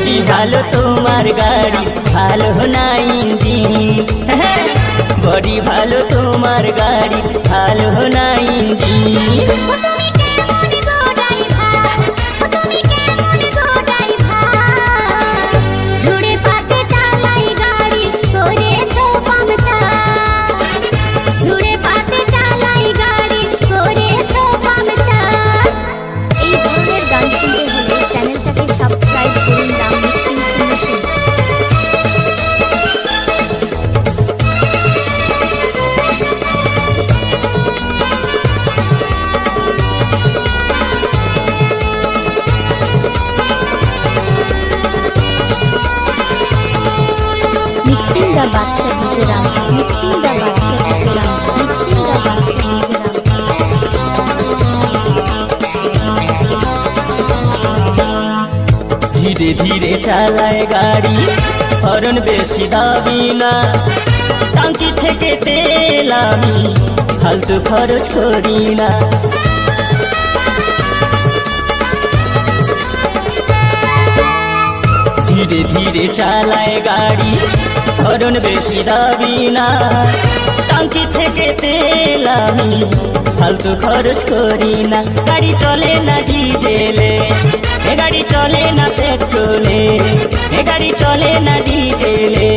body ভালো তোমার গাড়ি ভালো না ইঞ্জিন বডি ভালো তোমার গাড়ি ভালো না ইঞ্জিন धीरे धीरे चालाए गाड़ी हरन बेशी दाबी ना टांकी থেকে তেল আমি ফালতু খরচ করি না धीरे धीरे चालाए गाड़ी हरन बेशी दाबी ना टांकी থেকে তেল আমি ফালতু খরচ করি না গাড়ি চলে না ডিজেলে এ গাড়ি চলে না পেট্রোলে এ গাড়ি চলে না ডিজেলে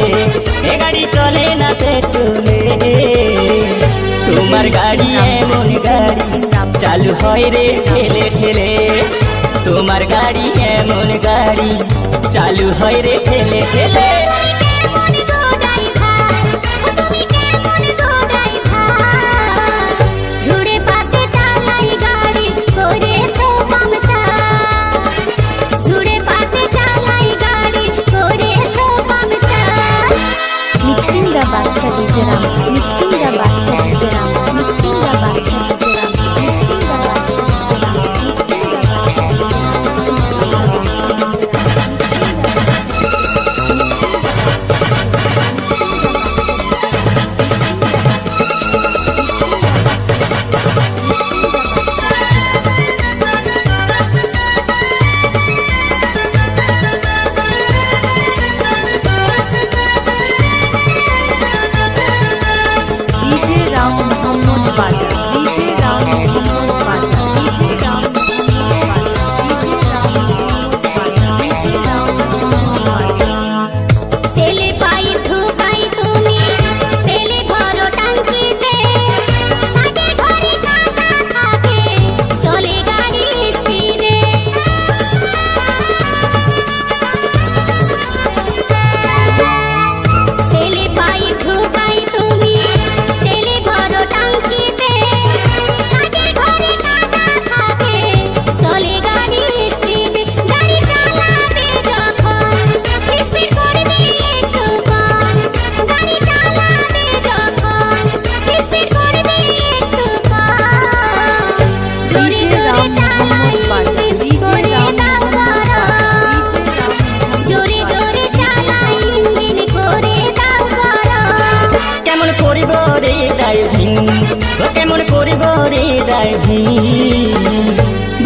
এ গাড়ি চলে না পেট্রোলে তোমার গাড়ি এমন গাড়ি চালু হয় রে ঠেলে ঠেলে তোমার গাড়ি এমন গাড়ি চালু হয় রে ঠেলে ঠেলে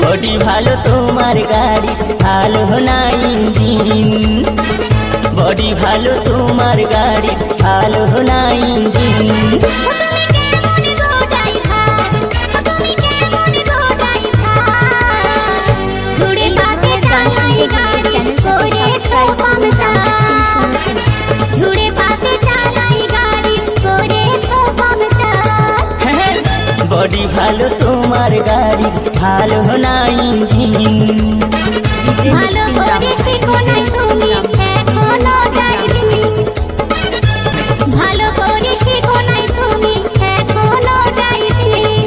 বডি ভালো তোমার গাড়ি ভালো না ইঞ্জিন বডি ভালো তোমার গাড়ি ভালো না ইঞ্জিন বডি ভালো তোমার গাড়ি ভালো না ইঞ্জিন ভালো করে শেখো না তুমি এখনো ড্রাইভিং ভালো করে শেখো না তুমি এখনো ড্রাইভিং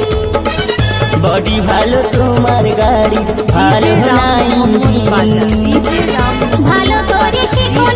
বডি ভালো তোমার গাড়ি ভালো না ইঞ্জিন ভালো করে শেখো